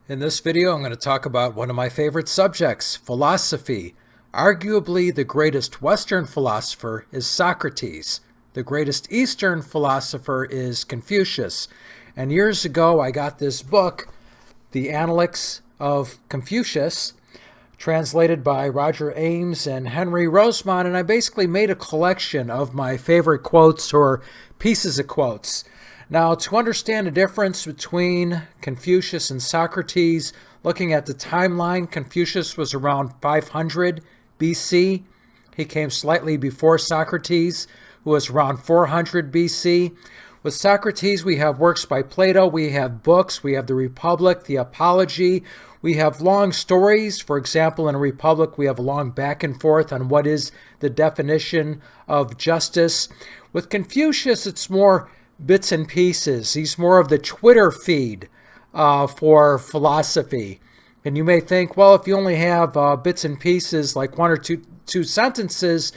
In this video, I'm going to talk about one of my favorite subjects, philosophy. Arguably, the greatest Western philosopher is Socrates. The greatest Eastern philosopher is Confucius. And years ago, I got this book, The Analects of Confucius, translated by Roger Ames and Henry Rosemont, and I basically made a collection of my favorite quotes or pieces of quotes. Now, to understand the difference between Confucius and Socrates, looking at the timeline, Confucius was around 500 BC. He came slightly before Socrates, who was around 400 BC. With Socrates, we have works by Plato, we have books, we have the Republic, the Apology, we have long stories. For example, in a Republic, we have a long back and forth on what is the definition of justice. With Confucius, it's more bits and pieces. He's more of the Twitter feed for philosophy. And you may think, well, if you only have bits and pieces, like one or two sentences,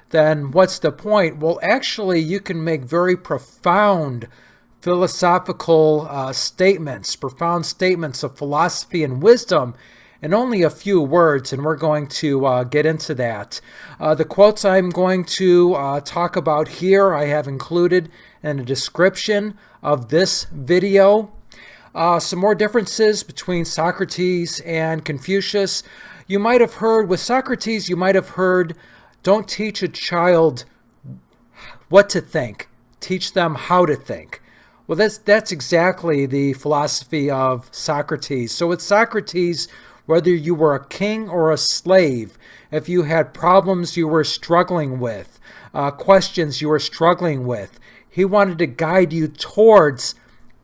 then what's the point? Well, actually, you can make very profound philosophical statements, profound statements of philosophy and wisdom in only a few words, and we're going to get into that. The quotes I'm going to talk about here, I have included in the description of this video. Some more differences between Socrates and Confucius. You might have heard, with Socrates, you might have heard, don't teach a child what to think. Teach them how to think. Well, that's exactly the philosophy of Socrates. So with Socrates, whether you were a king or a slave, if you had problems you were struggling with, questions you were struggling with, he wanted to guide you towards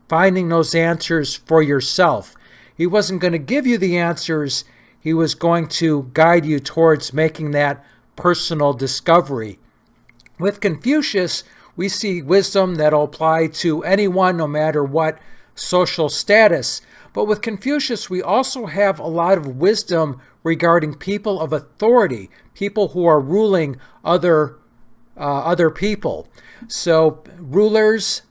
finding those answers for yourself. He wasn't going to give you the answers. He was going to guide you towards making that personal discovery. With Confucius, we see wisdom that'll apply to anyone, no matter what social status. But with Confucius, we also have a lot of wisdom regarding people of authority, people who are ruling other people. So rulers,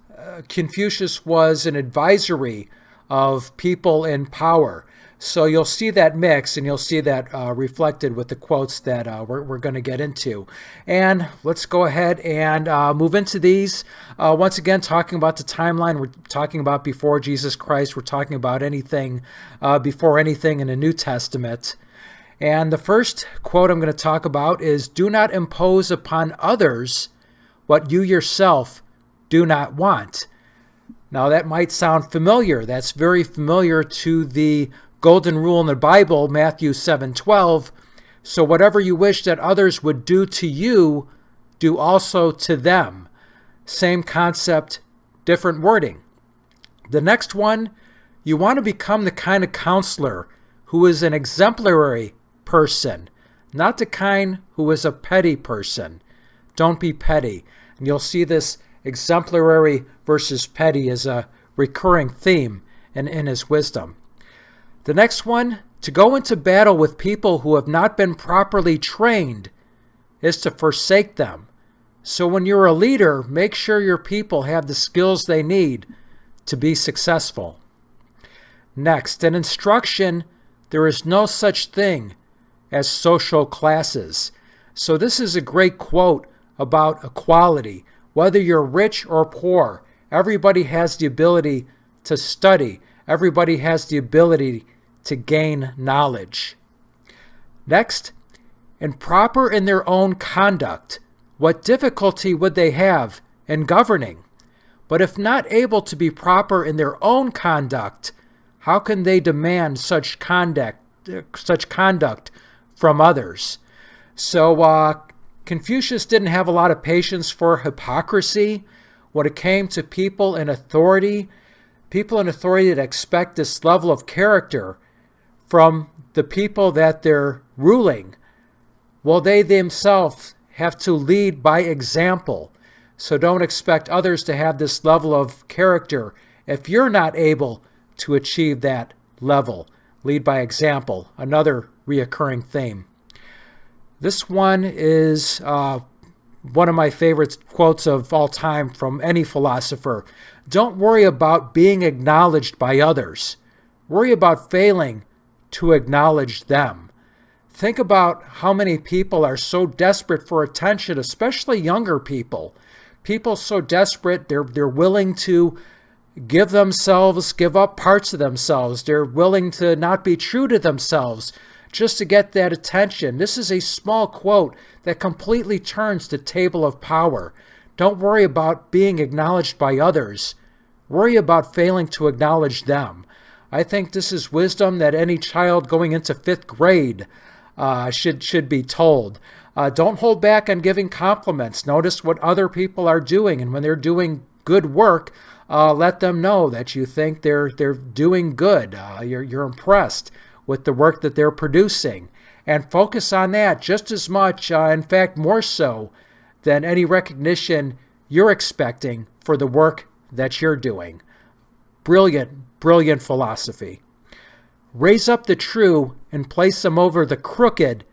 Confucius was an advisory of people in power. So you'll see that mix, and you'll see that reflected with the quotes that we're going to get into. And let's go ahead and move into these. Once again, talking about the timeline, we're talking about before Jesus Christ. We're talking about anything before anything in the New Testament. And the first quote I'm going to talk about is, "Do not impose upon others what you yourself do not want." Now that might sound familiar. That's very familiar to the golden rule in the Bible, Matthew 7:12. So whatever you wish that others would do to you, do also to them. Same concept, different wording. The next one, you want to become the kind of counselor who is an exemplary person, not the kind who is a petty person. Don't be petty. And you'll see this exemplary versus petty as a recurring theme in his wisdom. The next one, to go into battle with people who have not been properly trained is to forsake them. So when you're a leader, make sure your people have the skills they need to be successful. Next, in instruction, there is no such thing as social classes. So this is a great quote about equality. Whether you're rich or poor, everybody has the ability to study. Everybody has the ability to gain knowledge. Next, improper in their own conduct, what difficulty would they have in governing? But if not able to be proper in their own conduct, how can they demand such conduct from others? So Confucius didn't have a lot of patience for hypocrisy when it came to people in authority. People in authority that expect this level of character from the people that they're ruling. Well, they themselves have to lead by example. So don't expect others to have this level of character if you're not able to achieve that level. Lead by example, another reoccurring theme. This one is one of my favorite quotes of all time from any philosopher. Don't worry about being acknowledged by others. Worry about failing to acknowledge them. Think about how many people are so desperate for attention, especially younger people. People so desperate, they're willing to give up parts of themselves. They're willing to not be true to themselves just to get that attention. This is a small quote that completely turns the table of power. Don't worry about being acknowledged by others. Worry about failing to acknowledge them. I think this is wisdom that any child going into 5th grade should be told. Don't hold back on giving compliments. Notice what other people are doing, and when they're doing good work, let them know that you think they're doing good. You're impressed with the work that they're producing, and focus on that just as much, in fact more so, than any recognition you're expecting for the work that you're doing. Brilliant philosophy. Raise up the true and place them over the crooked,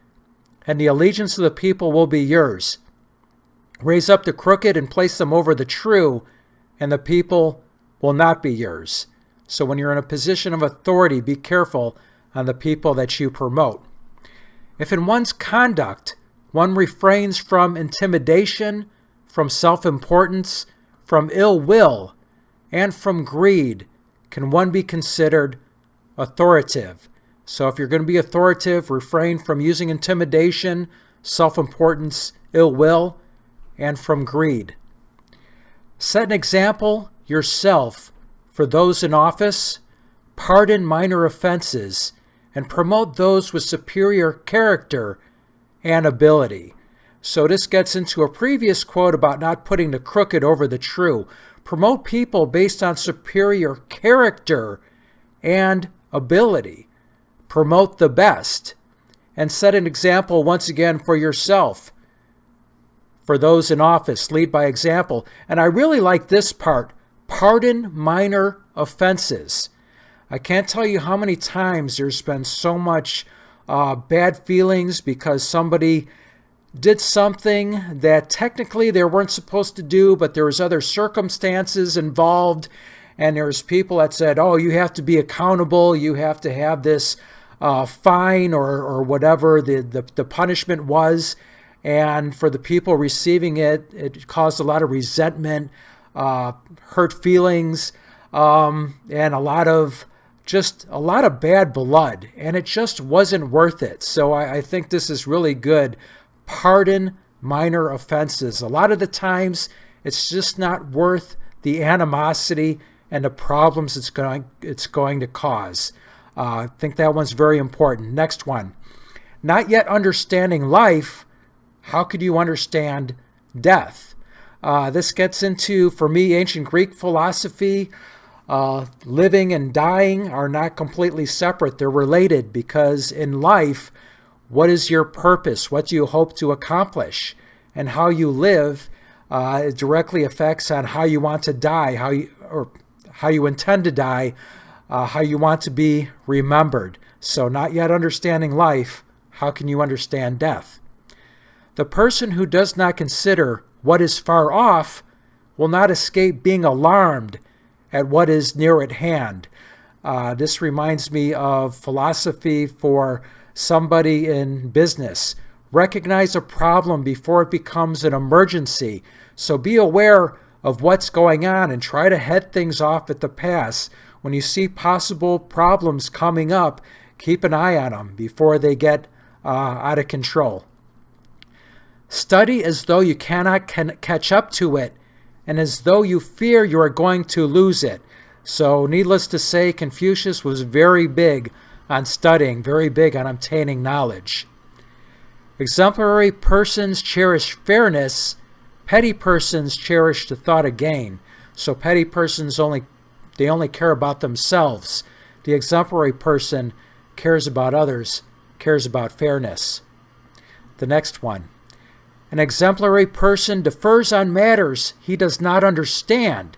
and the allegiance of the people will be yours. Raise up the crooked and place them over the true, and the people will not be yours. So when you're in a position of authority, be careful on the people that you promote. If in one's conduct one refrains from intimidation, from self-importance, from ill will, and from greed, can one be considered authoritative? So if you're going to be authoritative, refrain from using intimidation, self-importance, ill will, and from greed. Set an example yourself for those in office, pardon minor offenses, and promote those with superior character and ability. So this gets into a previous quote about not putting the crooked over the true. Promote people based on superior character and ability. Promote the best. And set an example once again for yourself. For those in office, lead by example. And I really like this part. Pardon minor offenses. I can't tell you how many times there's been so much bad feelings because somebody did something that technically they weren't supposed to do, but there was other circumstances involved, and there's people that said, oh, you have to be accountable, you have to have this fine or whatever the punishment was, and for the people receiving it, it caused a lot of resentment, hurt feelings, and a lot of bad blood, and it just wasn't worth it. So I think this is really good. Pardon minor offenses. A lot of the times, it's just not worth the animosity and the problems it's going to cause. I think that one's very important. Next one. Not yet understanding life, how could you understand death? This gets into, for me, ancient Greek philosophy. Living and dying are not completely separate. They're related because in life, what is your purpose? What do you hope to accomplish? And how you live it directly affects on how you want to die, how you intend to die, how you want to be remembered. So not yet understanding life, how can you understand death? The person who does not consider what is far off will not escape being alarmed at what is near at hand. This reminds me of philosophy for somebody in business. Recognize a problem before it becomes an emergency. So be aware of what's going on and try to head things off at the pass. When you see possible problems coming up, keep an eye on them before they get out of control. Study as though you cannot catch up to it, and as though you fear you are going to lose it. So needless to say, Confucius was very big on studying, very big on obtaining knowledge. Exemplary persons cherish fairness. Petty persons cherish the thought of gain. So petty persons only care about themselves. The exemplary person cares about others, cares about fairness. The next one. An exemplary person defers on matters he does not understand.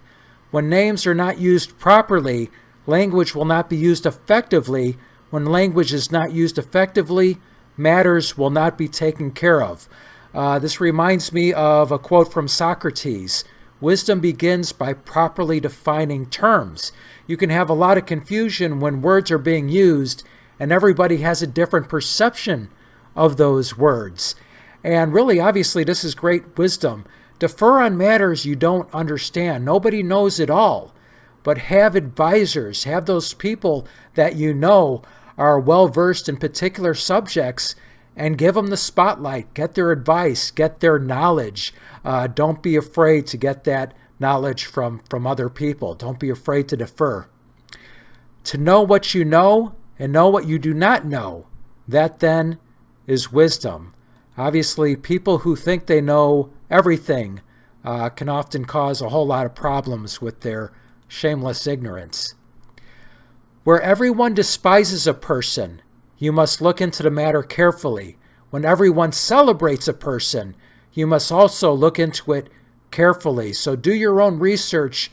When names are not used properly, language will not be used effectively. When language is not used effectively, matters will not be taken care of. This reminds me of a quote from Socrates, wisdom begins by properly defining terms. You can have a lot of confusion when words are being used and everybody has a different perception of those words. And really, obviously, this is great wisdom. Defer on matters you don't understand. Nobody knows it all. But have advisors, have those people that you know are well-versed in particular subjects, and give them the spotlight. Get their advice, get their knowledge. Don't be afraid to get that knowledge from other people. Don't be afraid to defer. To know what you know and know what you do not know, that then is wisdom. Obviously, people who think they know everything can often cause a whole lot of problems with their shameless ignorance. Where everyone despises a person, you must look into the matter carefully. When everyone celebrates a person, you must also look into it carefully. So do your own research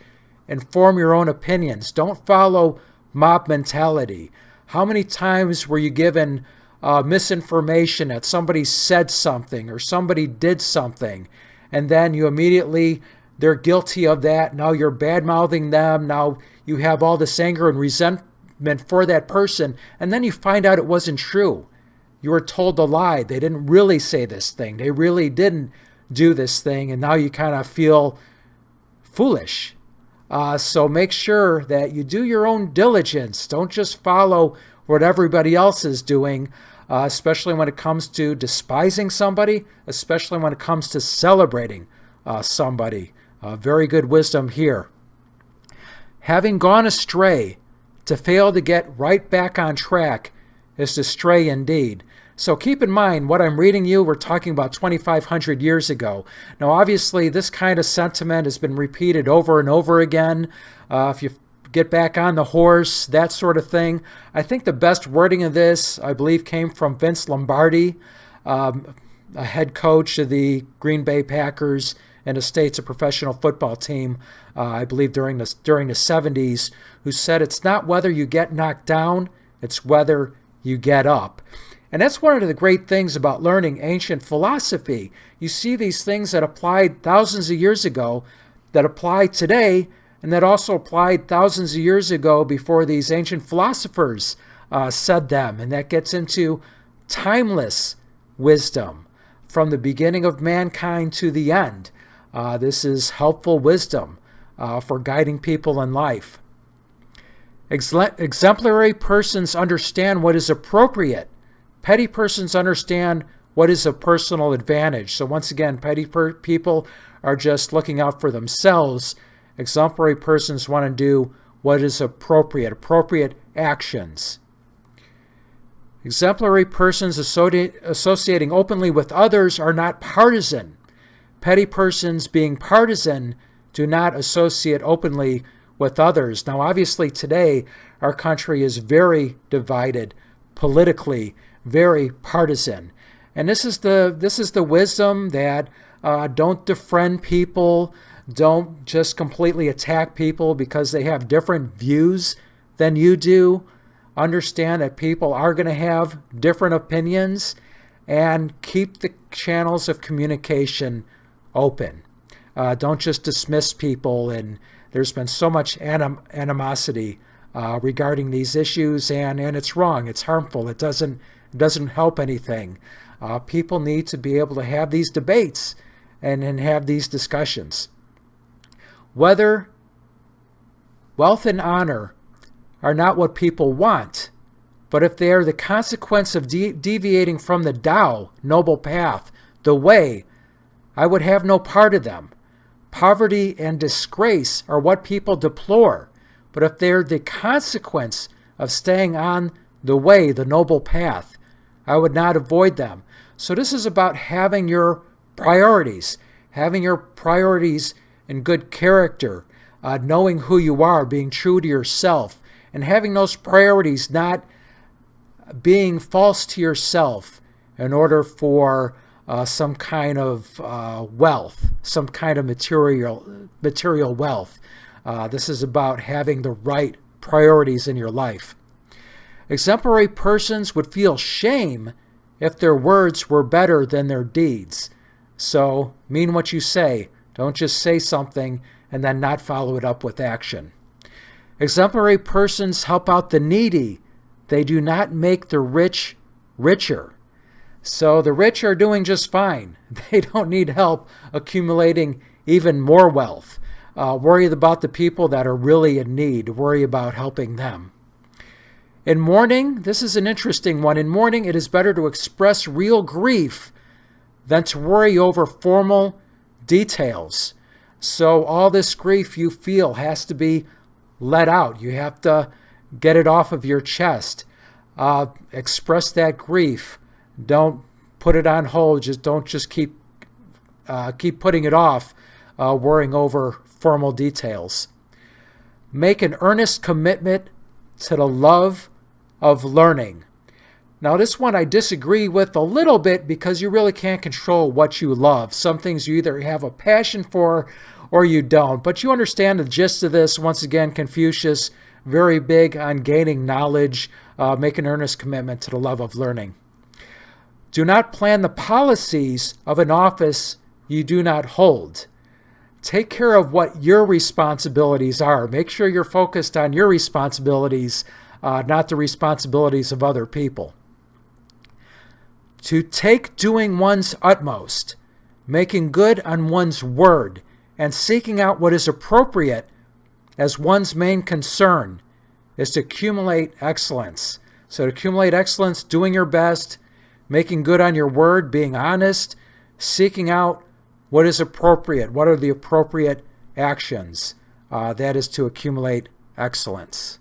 and form your own opinions. Don't follow mob mentality. How many times were you given misinformation that somebody said something or somebody did something, and then you immediately, they're guilty of that. Now you're bad-mouthing them. Now you have all this anger and resentment for that person, and then you find out it wasn't true. You were told a lie. They didn't really say this thing. They really didn't do this thing, and now you kind of feel foolish. So make sure that you do your own diligence. Don't just follow what everybody else is doing, especially when it comes to despising somebody, especially when it comes to celebrating somebody. Very good wisdom here. Having gone astray, to fail to get right back on track is to stray indeed. So keep in mind, what I'm reading you, we're talking about 2,500 years ago. Now, obviously, this kind of sentiment has been repeated over and over again. If you get back on the horse, that sort of thing. I think the best wording of this, I believe, came from Vince Lombardi, a head coach of the Green Bay Packers in the States, a professional football team, I believe during the 70s, who said it's not whether you get knocked down, it's whether you get up. And that's one of the great things about learning ancient philosophy. You see these things that applied thousands of years ago that apply today, and that also applied thousands of years ago before these ancient philosophers said them. And that gets into timeless wisdom from the beginning of mankind to the end. This is helpful wisdom for guiding people in life. Exemplary persons understand what is appropriate. Petty persons understand what is of personal advantage. So once again, petty people are just looking out for themselves. Exemplary persons want to do what is appropriate actions. Exemplary persons associating openly with others are not partisan. Petty persons being partisan do not associate openly with others. Now, obviously, today, our country is very divided politically, very partisan. And this is the wisdom that don't defriend people, don't just completely attack people because they have different views than you do. Understand that people are going to have different opinions, and keep the channels of communication open. Don't just dismiss people, and there's been so much animosity regarding these issues, and it's wrong. It's harmful. It doesn't help anything. People need to be able to have these debates and have these discussions. Whether wealth and honor are not what people want, but if they are the consequence of deviating from the Tao, noble path, the way, I would have no part of them. Poverty and disgrace are what people deplore, but if they're the consequence of staying on the way, the noble path, I would not avoid them. So this is about having your priorities in good character, knowing who you are, being true to yourself, and having those priorities, not being false to yourself in order for some kind of wealth, some kind of material wealth. This is about having the right priorities in your life. Exemplary persons would feel shame if their words were better than their deeds. So, mean what you say. Don't just say something and then not follow it up with action. Exemplary persons help out the needy. They do not make the rich richer. So the rich are doing just fine. They don't need help accumulating even more wealth. Worry about the people that are really in need. Worry about helping them. In mourning, this is an interesting one. In mourning, it is better to express real grief than to worry over formal details. So all this grief you feel has to be let out. You have to get it off of your chest. Express that grief. Don't put it on hold. Don't just keep putting it off, worrying over formal details. Make an earnest commitment to the love of learning. Now, this one I disagree with a little bit because you really can't control what you love. Some things you either have a passion for or you don't. But you understand the gist of this. Once again, Confucius, very big on gaining knowledge. Make an earnest commitment to the love of learning. Do not plan the policies of an office you do not hold. Take care of what your responsibilities are. Make sure you're focused on your responsibilities, not the responsibilities of other people. To take doing one's utmost, making good on one's word, and seeking out what is appropriate as one's main concern is to accumulate excellence. So to accumulate excellence, doing your best, making good on your word, being honest, seeking out what is appropriate. What are the appropriate actions? That is to accumulate excellence.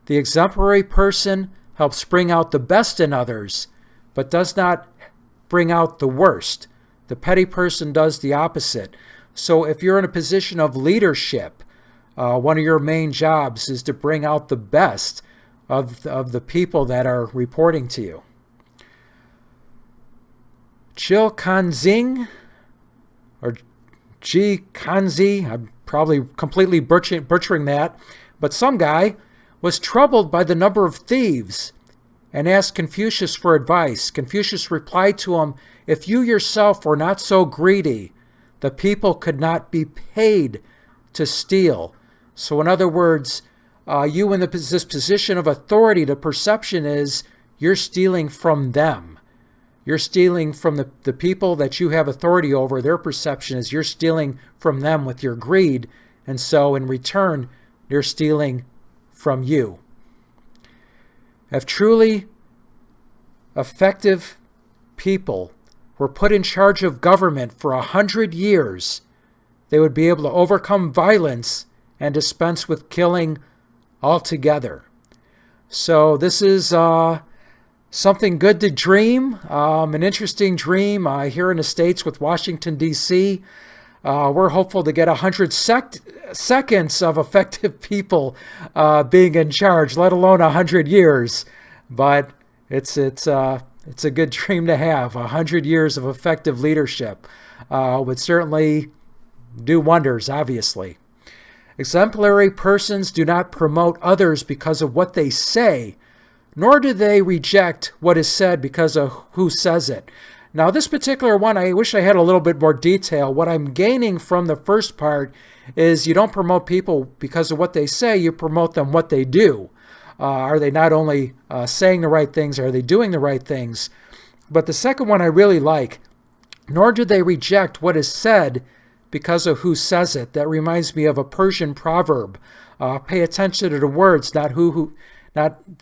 The exemplary person helps bring out the best in others, but does not bring out the worst. The petty person does the opposite. So if you're in a position of leadership, one of your main jobs is to bring out the best of the people that are reporting to you. Chil Kanzing, or Ji Kanzi, I'm probably completely butchering that, but some guy was troubled by the number of thieves and asked Confucius for advice. Confucius replied to him, "If you yourself were not so greedy, the people could not be paid to steal." So in other words, you in this position of authority, the perception is you're stealing from them. You're stealing from the people that you have authority over. Their perception is you're stealing from them with your greed. And so in return, they're stealing from you. If truly effective people were put in charge of government for 100 years, they would be able to overcome violence and dispense with killing altogether. So this is something good to dream, an interesting dream here in the States with Washington, D.C. We're hopeful to get 100 seconds of effective people being in charge, let alone 100 years. But it's a good dream to have. 100 years of effective leadership would certainly do wonders, obviously. Exemplary persons do not promote others because of what they say, nor do they reject what is said because of who says it. Now, this particular one, I wish I had a little bit more detail. What I'm gaining from the first part is you don't promote people because of what they say, you promote them what they do. Are they not only saying the right things, are they doing the right things? But the second one I really like, nor do they reject what is said because of who says it. That reminds me of a Persian proverb. Pay attention to the words, not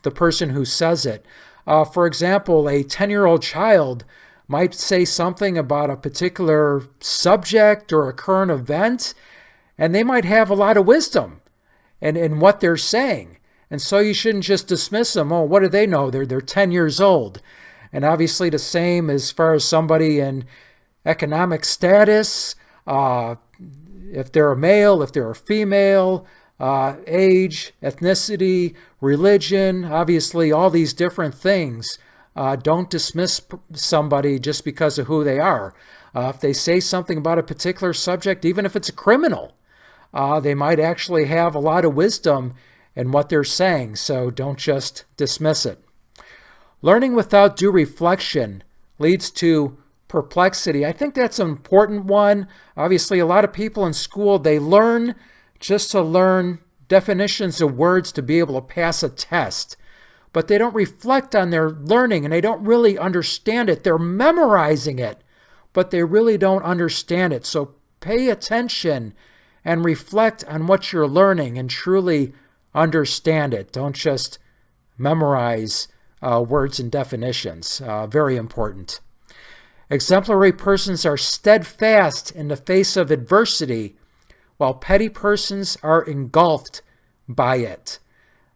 the person who says it. For example, a 10-year-old child might say something about a particular subject or a current event, and they might have a lot of wisdom in what they're saying. And so you shouldn't just dismiss them. Oh, what do they know? They're 10 years old. And obviously the same as far as somebody in economic status, if they're a male, if they're a female, age, ethnicity, religion, obviously all these different things. Don't dismiss somebody just because of who they are. If they say something about a particular subject, even if it's a criminal, they might actually have a lot of wisdom in what they're saying, so don't just dismiss it. Learning without due reflection leads to perplexity. I think that's an important one. Obviously, a lot of people in school, they learn just to learn definitions of words to be able to pass a test. But they don't reflect on their learning, and they don't really understand it. They're memorizing it, but they really don't understand it. So pay attention and reflect on what you're learning and truly understand it. Don't just memorize words and definitions. Very important. Exemplary persons are steadfast in the face of adversity, while petty persons are engulfed by it.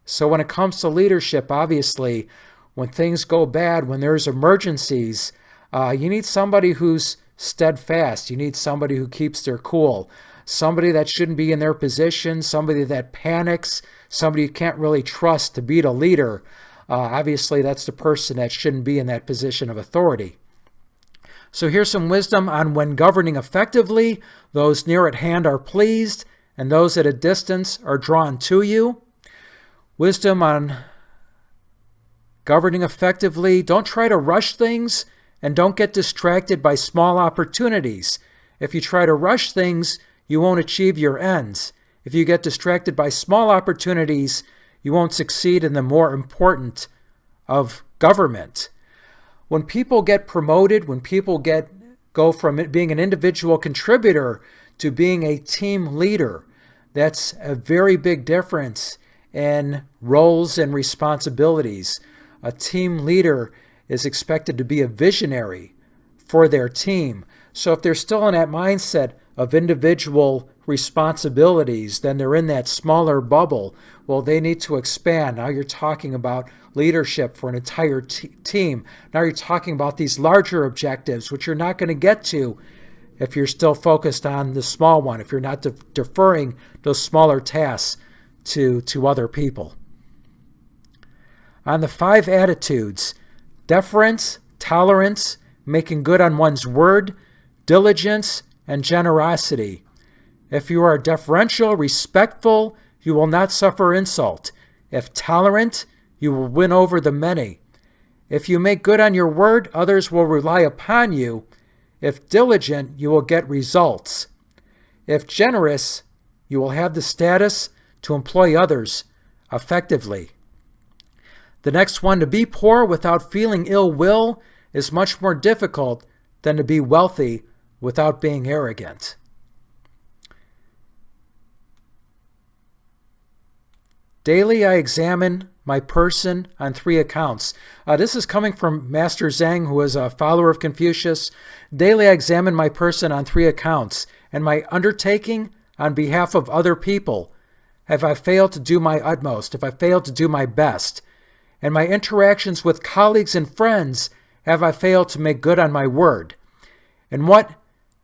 So when it comes to leadership, obviously, when things go bad, when there's emergencies, you need somebody who's steadfast. You need somebody who keeps their cool. Somebody that shouldn't be in their position, somebody that panics, somebody you can't really trust to be the leader. Obviously, that's the person that shouldn't be in that position of authority. So here's some wisdom on when governing effectively. Those near at hand are pleased, and those at a distance are drawn to you. Wisdom on governing effectively. Don't try to rush things, and don't get distracted by small opportunities. If you try to rush things, you won't achieve your ends. If you get distracted by small opportunities, you won't succeed in the more important of government. When people get promoted, when people go from being an individual contributor to being a team leader, that's a very big difference in roles and responsibilities. A team leader is expected to be a visionary for their team. So if they're still in that mindset of individual responsibilities, then they're in that smaller bubble. Well, they need to expand. Now you're talking about leadership for an entire team. Now you're talking about these larger objectives, which you're not going to get to if you're still focused on the small one, if you're not deferring those smaller tasks to other people. On the 5 attitudes: deference, tolerance, making good on one's word, diligence, and generosity. If you are deferential, respectful, you will not suffer insult. If tolerant, you will win over the many. If you make good on your word, others will rely upon you. If diligent, you will get results. If generous, you will have the status to employ others effectively. The next one, to be poor without feeling ill will, is much more difficult than to be wealthy without being arrogant. Daily I examine my person on 3 accounts. This is coming from Master Zhang, who is a follower of Confucius. Daily I examine my person on 3 accounts, and my undertaking on behalf of other people. Have I failed to do my utmost? Have I failed to do my best? And my interactions with colleagues and friends, have I failed to make good on my word? And what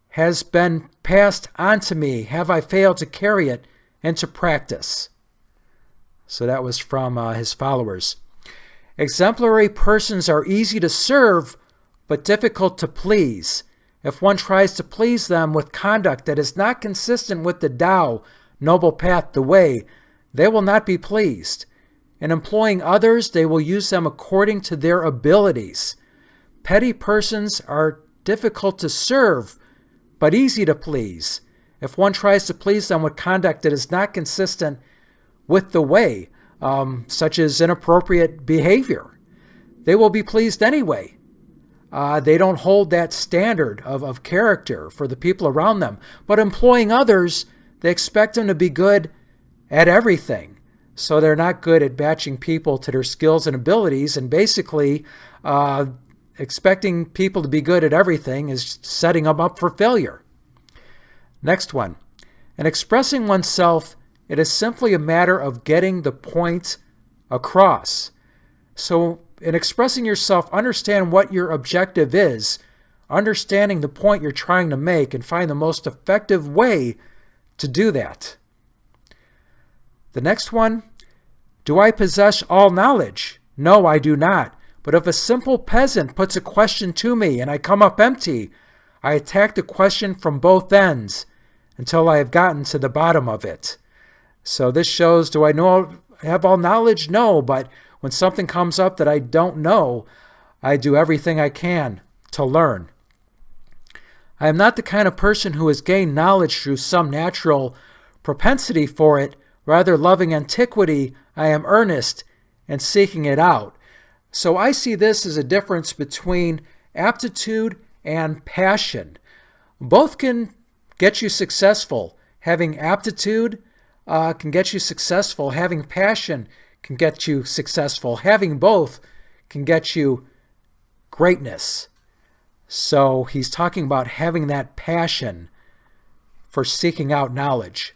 has been passed on to me, have I failed to carry it into practice? So that was from his followers. Exemplary persons are easy to serve, but difficult to please. If one tries to please them with conduct that is not consistent with the Tao, noble path, the way, they will not be pleased. In employing others, they will use them according to their abilities. Petty persons are difficult to serve, but easy to please. If one tries to please them with conduct that is not consistent with the way, such as inappropriate behavior, they will be pleased anyway. They don't hold that standard of character for the people around them. But employing others, they expect them to be good at everything. So they're not good at matching people to their skills and abilities. And basically, expecting people to be good at everything is setting them up for failure. Next one. In expressing oneself, it is simply a matter of getting the point across. So in expressing yourself, understand what your objective is, understanding the point you're trying to make, and find the most effective way to do that. The next one, do I possess all knowledge? No, I do not. But if a simple peasant puts a question to me and I come up empty, I attack the question from both ends until I have gotten to the bottom of it. So this shows, do I have all knowledge? No, but when something comes up that I don't know, I do everything I can to learn. I am not the kind of person who has gained knowledge through some natural propensity for it. Rather, loving antiquity, I am earnest in seeking it out. So I see this as a difference between aptitude and passion. Both can get you successful. Having aptitude can get you successful. Having passion can get you successful. Having both can get you greatness. So he's talking about having that passion for seeking out knowledge.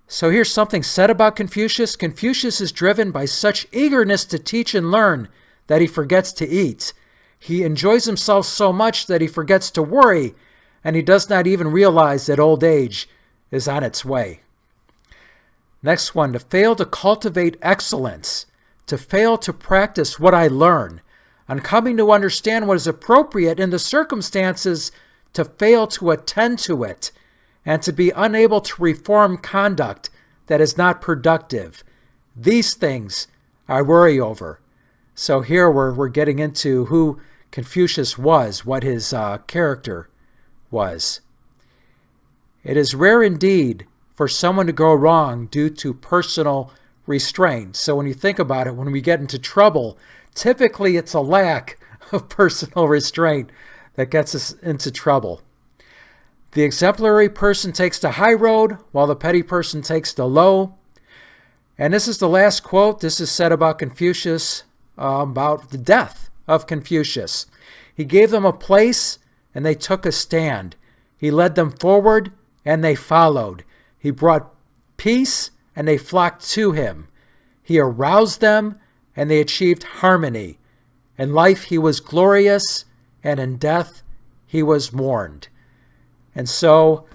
So here's something said about Confucius. Confucius is driven by such eagerness to teach and learn that he forgets to eat. He enjoys himself so much that he forgets to worry, and he does not even realize that old age is on its way. Next one, to fail to cultivate excellence, to fail to practice what I learn. On coming to understand what is appropriate in the circumstances, to fail to attend to it, and to be unable to reform conduct that is not productive. These things I worry over. So here we're getting into who Confucius was, what his character was. It is rare indeed for someone to go wrong due to personal restraint. So when you think about it, when we get into trouble, typically it's a lack of personal restraint that gets us into trouble. The exemplary person takes the high road, while the petty person takes the low. And this is the last quote. This is said about Confucius, about the death of Confucius. He gave them a place, and they took a stand. He led them forward, and they followed. He brought peace, and they flocked to him. He aroused them, and they achieved harmony. In life he was glorious, and in death he was mourned. And so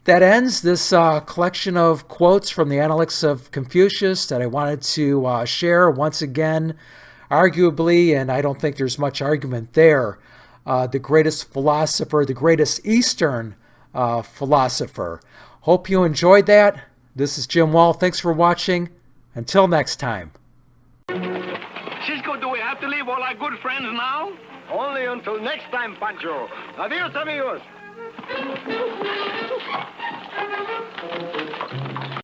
that ends this collection of quotes from the Analects of Confucius that I wanted to share once again. Arguably, and I don't think there's much argument there, the greatest philosopher, the greatest Eastern philosopher. Hope you enjoyed that. This is Jim Wall. Thanks for watching. Until next time. Cisco, do we have to leave all our good friends now? Only until next time, Pancho. Adios, amigos.